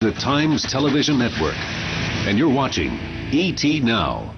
The Times Television Network, and you're watching ET Now.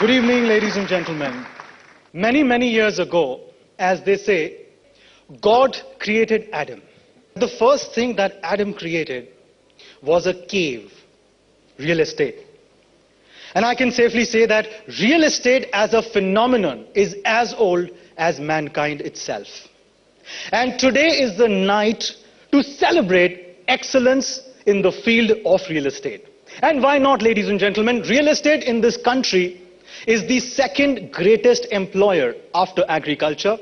Good evening, ladies and gentlemen. Many years ago, as they say, God created Adam. The first thing that Adam created was a cave, real estate. And I can safely say that real estate as a phenomenon is as old as mankind itself. And today is the night to celebrate excellence in the field of real estate. And why not, ladies and gentlemen? Real estate in this country is the second greatest employer after agriculture.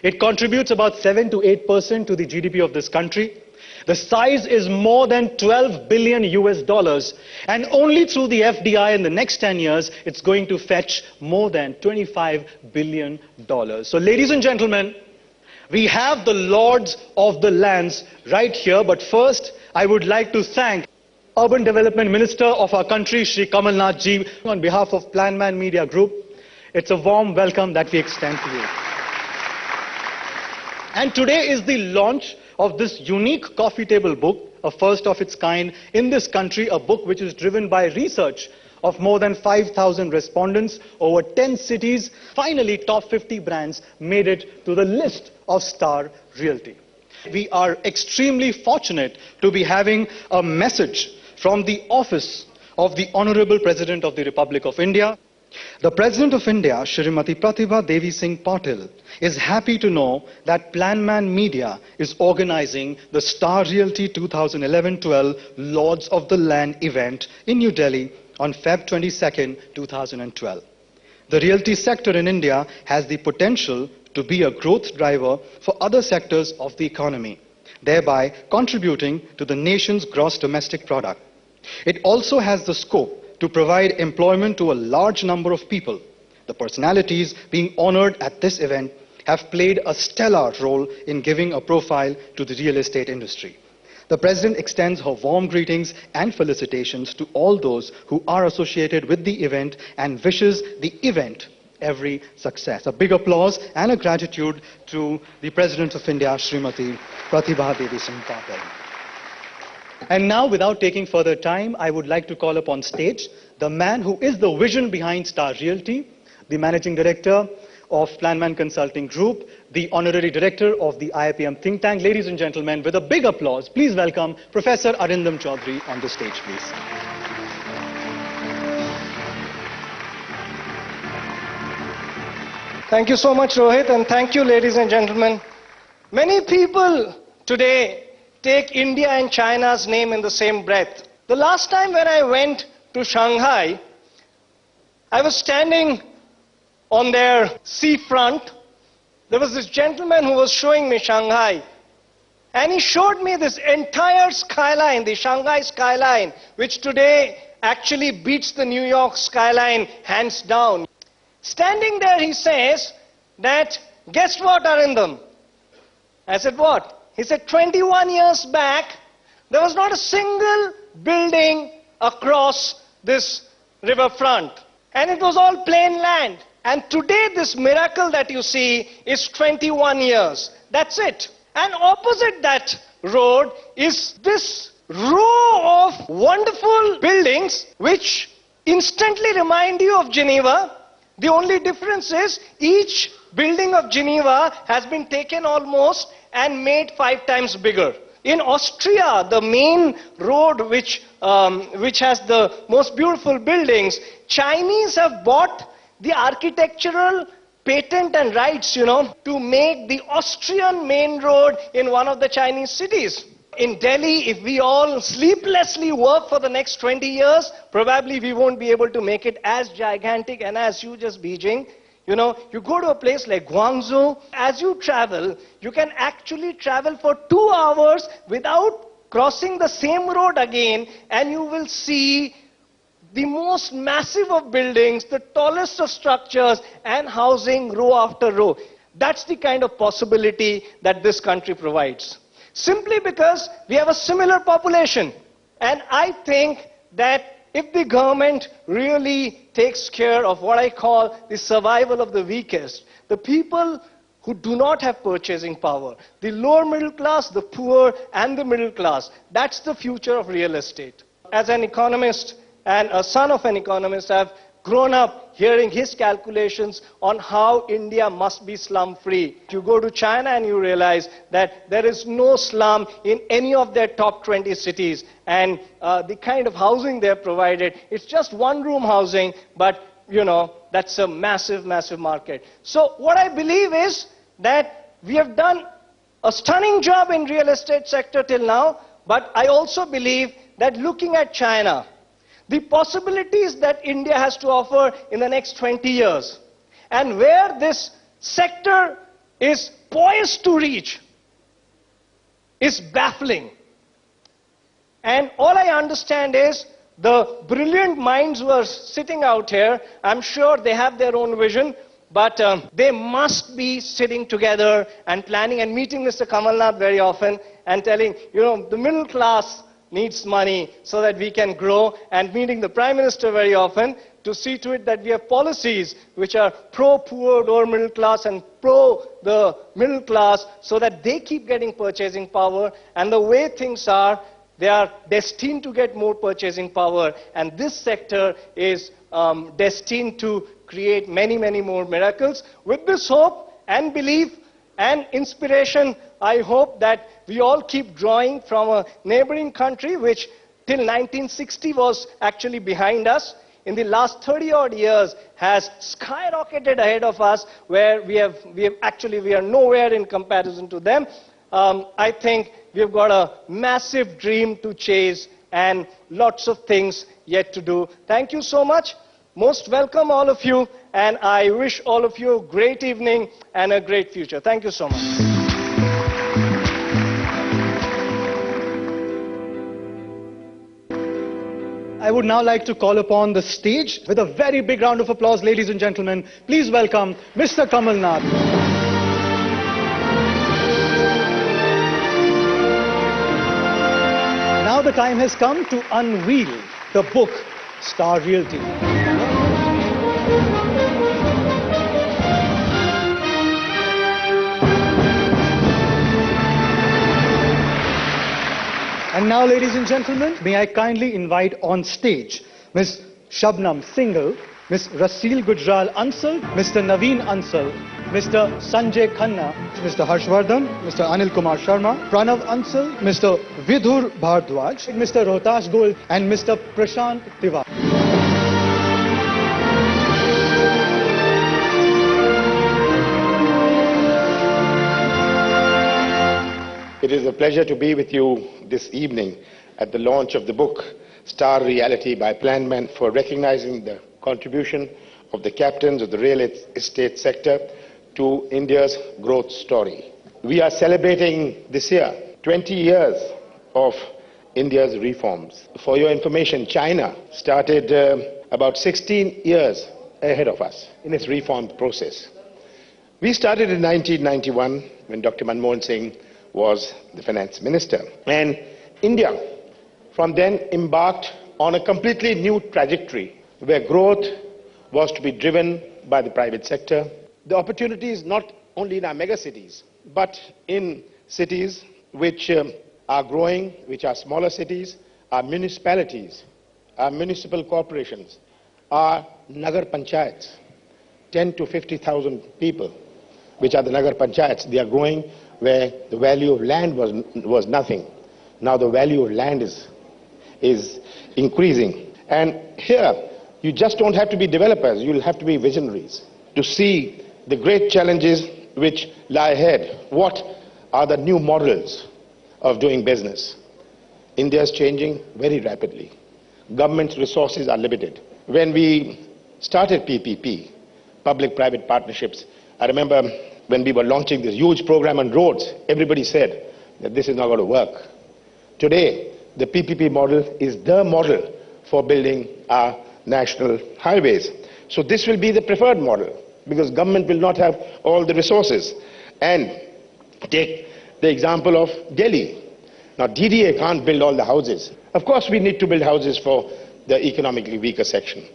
It contributes about 7 to 8% to the GDP of this country. The size is more than 12 billion US dollars, and only through the FDI in the next 10 years, it's going to fetch more than 25 billion dollars. So ladies and gentlemen, we have the lords of the lands right here, but first I would like to thank Urban Development Minister of our country, Shri Kamal Nath ji, on behalf of Planman Media Group. It's a warm welcome that we extend to you. And today is the launch of this unique coffee table book, a first of its kind in this country, a book which is driven by research of more than 5,000 respondents over 10 cities. Finally, top 50 brands made it to the list of Star Realty. We are extremely fortunate to be having a message from the office of the Honorable President of the Republic of India. The President of India, Shrimati Pratibha Devi Singh Patil, is happy to know that Planman Media is organizing the Star Realty 2011-12 Lords of the Land event in New Delhi on Feb 22nd, 2012. The realty sector in India has the potential to be a growth driver for other sectors of the economy, thereby contributing to the nation's gross domestic product. It also has the scope to provide employment to a large number of people. The personalities being honored at this event have played a stellar role in giving a profile to the real estate industry. The President extends her warm greetings and felicitations to all those who are associated with the event and wishes the event every success. A big applause and a gratitude to the President of India, Shrimati Pratibha Devi Singh Patil. And now, without taking further time, I would like to call upon stage the man who is the vision behind Star Realty, the Managing Director of Planman Consulting Group, the Honorary Director of the IIPM think tank. Ladies and gentlemen, with a big applause, please welcome Professor Arindam Chaudhary on the stage, please. Thank you so much, Rohit, and thank you, ladies and gentlemen. Many people today take India and China's name in the same breath. The last time when I went to Shanghai, I was standing on their seafront. There was this gentleman who was showing me Shanghai, and he showed me this entire skyline, the Shanghai skyline, which today actually beats the New York skyline hands down. Standing there, he says that, guess what, Arindam? I said, what? He said, 21 years back, there was not a single building across this riverfront. And it was all plain land. And today, this miracle that you see is 21 years. That's it. And opposite that road is this row of wonderful buildings which instantly remind you of Geneva. The only difference is each building of Geneva has been taken almost and made 5 times bigger. In Austria, the main road which has the most beautiful buildings, Chinese have bought the architectural patent and rights, to make the Austrian main road in one of the Chinese cities. In Delhi, if we all sleeplessly work for the next 20 years, probably we won't be able to make it as gigantic and as huge as Beijing. You go to a place like Guangzhou, as you travel, you can actually travel for 2 hours without crossing the same road again, and you will see the most massive of buildings, the tallest of structures, and housing row after row. That's the kind of possibility that this country provides. Simply because we have a similar population. And I think that if the government really takes care of what I call the survival of the weakest, the people who do not have purchasing power, the lower middle class, the poor, and the middle class, that's the future of real estate. As an economist and a son of an economist, I've grown up hearing his calculations on how India must be slum-free. You go to China and you realize that there is no slum in any of their top 20 cities. And the kind of housing they're provided, it's just one-room housing, but, that's a massive, massive market. So what I believe is that we have done a stunning job in real estate sector till now, but I also believe that looking at China, the possibilities that India has to offer in the next 20 years, and where this sector is poised to reach, is baffling. And all I understand is the brilliant minds who are sitting out here, I'm sure they have their own vision, but they must be sitting together and planning and meeting Mr. Kamal Nath very often and telling, the middle class needs money so that we can grow, and meeting the Prime Minister very often to see to it that we have policies which are pro-poor, lower middle class and pro the middle class so that they keep getting purchasing power. And the way things are, they are destined to get more purchasing power, and this sector is destined to create many, many more miracles. With this hope and belief and inspiration, I hope that we all keep drawing from a neighboring country which till 1960 was actually behind us. In the last 30-odd years has skyrocketed ahead of us, where we are nowhere in comparison to them. I think we've got a massive dream to chase and lots of things yet to do. Thank you so much. Most welcome all of you, and I wish all of you a great evening and a great future. Thank you so much. I would now like to call upon the stage with a very big round of applause, ladies and gentlemen. Please welcome Mr. Kamal Nath. Now the time has come to unveil the book, Star Realty. And now, ladies and gentlemen, may I kindly invite on stage Ms. Shabnam Singhal, Ms. Rasil Gujral Ansal, Mr. Naveen Ansal, Mr. Sanjay Khanna, Mr. Harshvardhan, Mr. Anil Kumar Sharma, Pranav Ansal, Mr. Vidhur Bhardwaj, Mr. Rohtash Goel, and Mr. Prashant Tiwari. It is a pleasure to be with you this evening at the launch of the book Star Reality by Planman, for recognizing the contribution of the captains of the real estate sector to India's growth story. We are celebrating this year 20 years of India's reforms. For your information, China started about 16 years ahead of us in its reform process. We started in 1991 when Dr. Manmohan Singh was the finance minister. And India from then embarked on a completely new trajectory where growth was to be driven by the private sector. The opportunities not only in our megacities, but in cities which are growing, which are smaller cities, our municipalities, our municipal corporations, our Nagar Panchayats, 10 to 50,000 people, which are the Nagar Panchayats. They are growing where the value of land was nothing. Now the value of land is increasing. And here, you just don't have to be developers, you'll have to be visionaries to see the great challenges which lie ahead. What are the new models of doing business? India is changing very rapidly. Government's resources are limited. When we started PPP, public-private partnerships, I remember when we were launching this huge program on roads, everybody said that this is not going to work. Today, the PPP model is the model for building our national highways. So this will be the preferred model because government will not have all the resources. And take the example of Delhi. Now, DDA can't build all the houses. Of course, we need to build houses for the economically weaker section.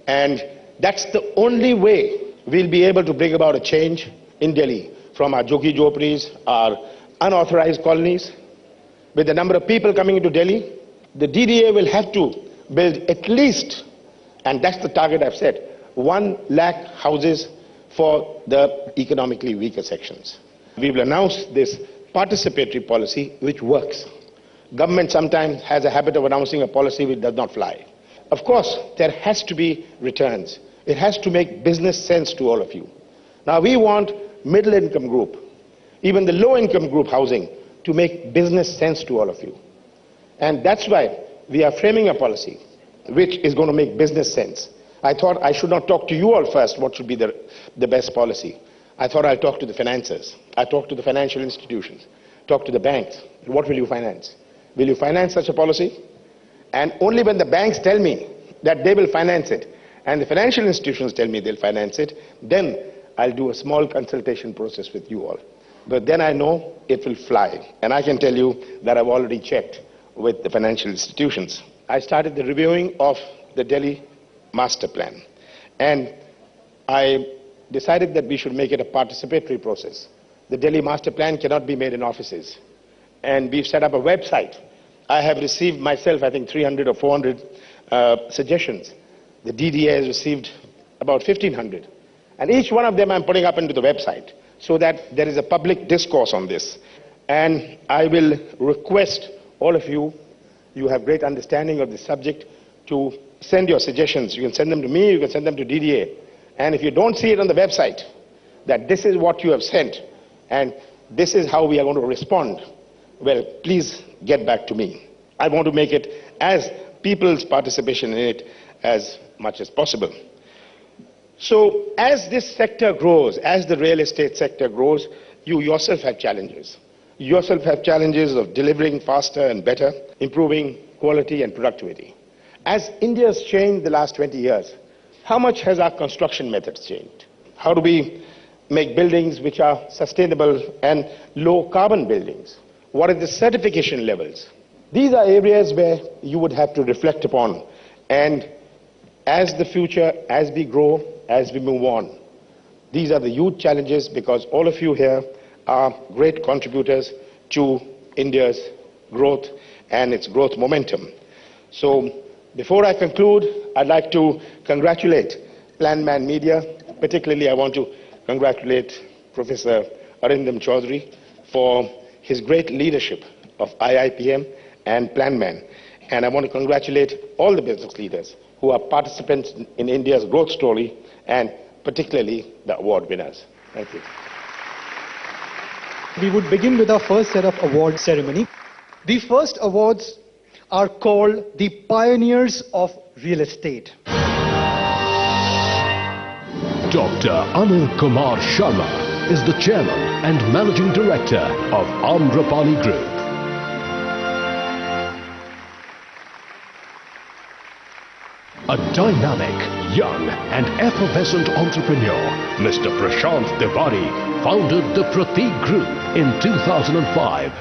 And that's the only way we'll be able to bring about a change in Delhi from our Joggi Jhopris, our unauthorized colonies. With the number of people coming into Delhi, the DDA will have to build at least, and that's the target I've set, 1 lakh houses for the economically weaker sections. We will announce this participatory policy which works. Government sometimes has a habit of announcing a policy which does not fly. Of course, there has to be returns. It has to make business sense to all of you. Now we want middle income group, even the low income group housing to make business sense to all of you. And that's why we are framing a policy which is going to make business sense. I thought I should not talk to you all first what should be the best policy. I thought I'll talk to the financiers. I talk to the financial institutions, talk to the banks. What will you finance? Will you finance such a policy? And only when the banks tell me that they will finance it and the financial institutions tell me they'll finance it, then I'll do a small consultation process with you all. But then I know it will fly. And I can tell you that I've already checked with the financial institutions. I started the reviewing of the Delhi master plan. And I decided that we should make it a participatory process. The Delhi master plan cannot be made in offices. And we've set up a website. I have received myself, I think, 300 or 400 suggestions. The DDA has received about 1,500. And each one of them I'm putting up into the website so that there is a public discourse on this. And I will request all of you, you have great understanding of the subject, to send your suggestions. You can send them to me, you can send them to DDA. And if you don't see it on the website, that this is what you have sent, and this is how we are going to respond, well, please get back to me. I want to make it as people's participation in it as much as possible. So as this sector grows, as the real estate sector grows, you yourself have challenges. You yourself have challenges of delivering faster and better, improving quality and productivity. As India has changed the last 20 years, how much has our construction methods changed? How do we make buildings which are sustainable and low carbon buildings? What are the certification levels? These are areas where you would have to reflect upon. And as the future, as we grow, as we move on, these are the huge challenges because all of you here are great contributors to India's growth and its growth momentum. So before I conclude, I'd like to congratulate Planman Media. Particularly, I want to congratulate Professor Arindam Chaudhary for his great leadership of IIPM and Planman. And I want to congratulate all the business leaders who are participants in India's growth story, and particularly the award winners. Thank you. We would begin with our first set of award ceremony. The first awards are called the Pioneers of Real Estate. Dr. Anil Kumar Sharma is the Chairman and Managing Director of Amrapali Group. A dynamic, young and effervescent entrepreneur, Mr. Prashant Tiwari founded the Prateek Group in 2005.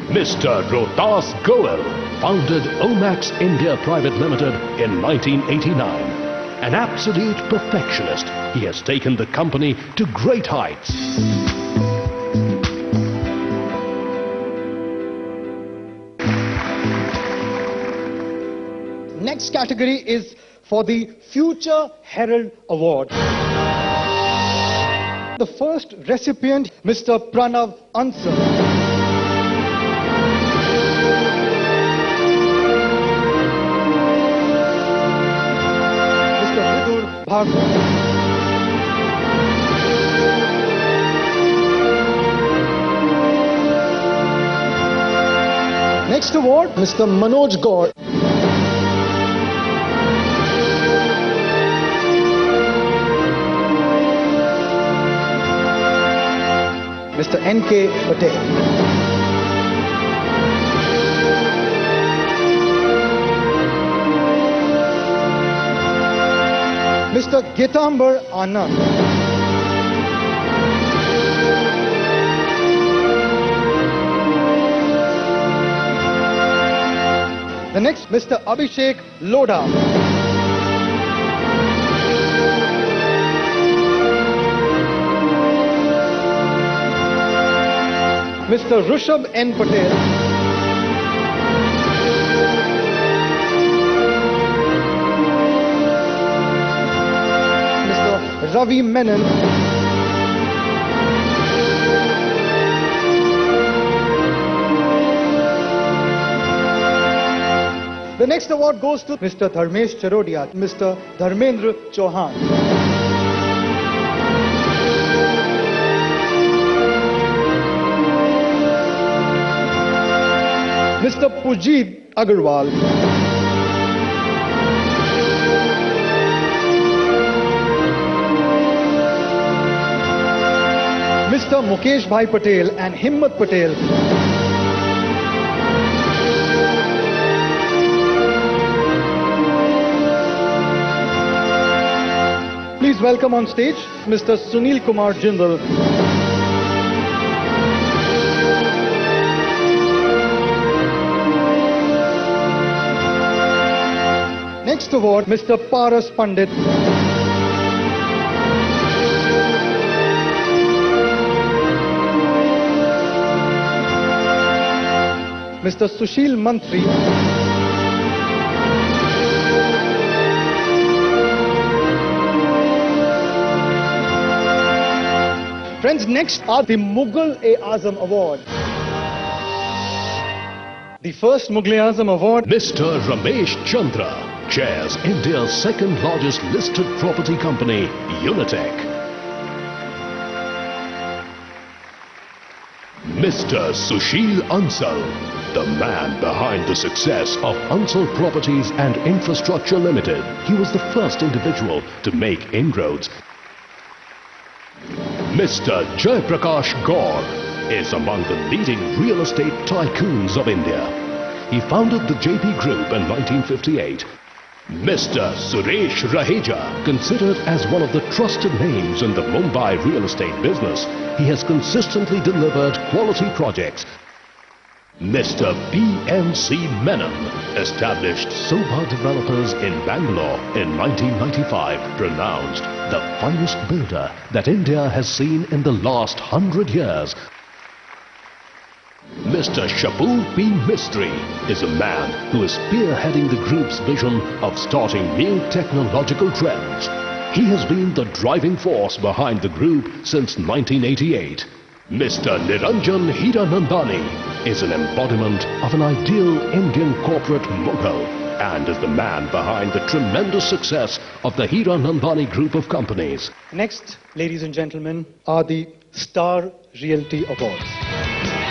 Mr. Rohtas Goel founded Omax India Private Limited in 1989. An absolute perfectionist, he has taken the company to great heights. Next category is for the Future Herald Award. The first recipient, Mr. Pranav Ansar. Bhagwat. Next award, Mr. Manoj Gaur. Mr. N.K. Patel. Mr. Gitambar Anand. The next, Mr. Abhishek Lodha. Mr. Rushabh N. Patel. Mr. Ravi Menon. The next award goes to Mr. Dharmesh Charodia, Mr. Dharmendra Chauhan. Mr. Pujit Agarwal. Mr. Mukesh Bhai Patel and Himmat Patel. Please welcome on stage Mr. Sunil Kumar Jindal. Next award, Mr. Paras Pandit. Mr. Sushil Mantri. Friends, next are the Mughal-e-Azam Award. The first Mughal-e-Azam Award, Mr. Ramesh Chandra chairs India's second largest listed property company, Unitech. Mr. Sushil Ansal, the man behind the success of Ansal Properties and Infrastructure Limited. He was the first individual to make inroads. Mr. Jaiprakash Gaur is among the leading real estate tycoons of India. He founded the JP Group in 1958. Mr. Suresh Raheja, considered as one of the trusted names in the Mumbai real estate business, he has consistently delivered quality projects. Mr. B.N.C. Menon established Sobha Developers in Bangalore in 1995, pronounced the finest builder that India has seen in the last 100 years. Mr. Shapul P. Mistry is a man who is spearheading the group's vision of starting new technological trends. He has been the driving force behind the group since 1988. Mr. Niranjan Hiranandani is an embodiment of an ideal Indian corporate Mughal and is the man behind the tremendous success of the Hiranandani group of companies. Next, ladies and gentlemen, are the Star Realty Awards.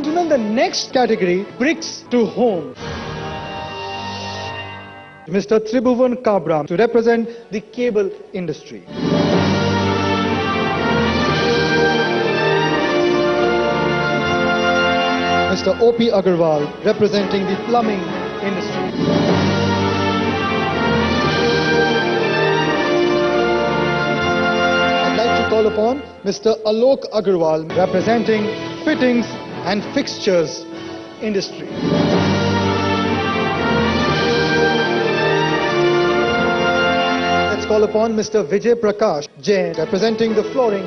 gentlemen, the next category, bricks to home. Mr. Tribhuvan Kabra to represent the cable industry. Mr. O.P. Agarwal representing the plumbing industry. I'd like to call upon Mr. Alok Agarwal representing fittings and fixtures industry. Let's call upon Mr. Vijay Prakash Jain representing the flooring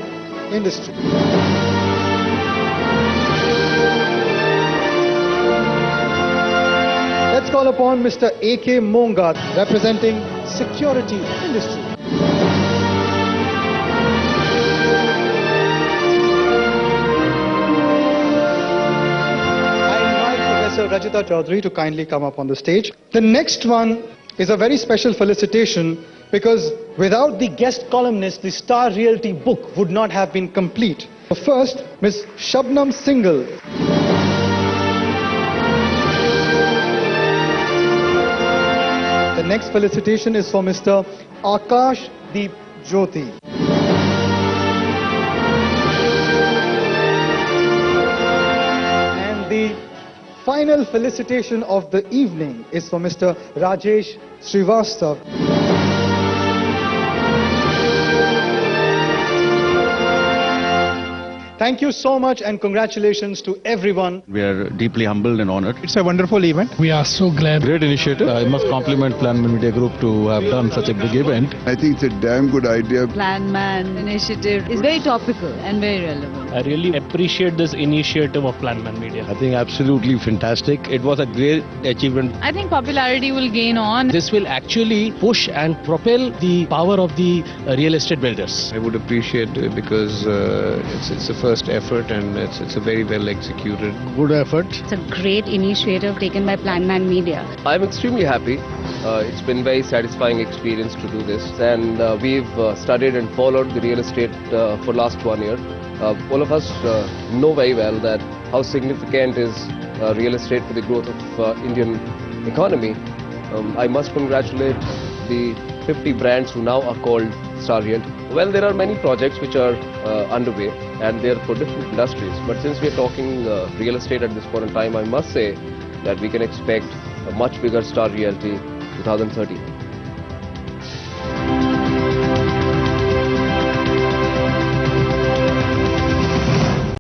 industry. Let's call upon Mr. A.K. Monga representing security industry. Rajita Chaudhary to kindly come up on the stage. The next one is a very special felicitation because without the guest columnist, the Star Realty book would not have been complete. First, Ms. Shabnam Singhal. The next felicitation is for Mr. Akash Deep Jyoti. And the final felicitation of the evening is for Mr. Rajesh Srivastav. Thank you so much and congratulations to everyone. We are deeply humbled and honored. It's a wonderful event. We are so glad. Great initiative. I must compliment Planman Media Group to have done such a big event. I think it's a damn good idea. Planman initiative is very topical and very relevant. I really appreciate this initiative of Planman Media. I think absolutely fantastic. It was a great achievement. I think popularity will gain on. This will actually push and propel the power of the real estate builders. I would appreciate it because it's a first effort and it's a very well executed. Good effort. It's a great initiative taken by Planman Media. I'm extremely happy. It's been very satisfying experience to do this, and we've studied and followed the real estate for last 1 year. All of us know very well that how significant is real estate for the growth of Indian economy. I must congratulate the 50 brands who now are called Star Realty. Well, there are many projects which are underway and they are for different industries. But since we are talking real estate at this point in time, I must say that we can expect a much bigger Star Realty 2030.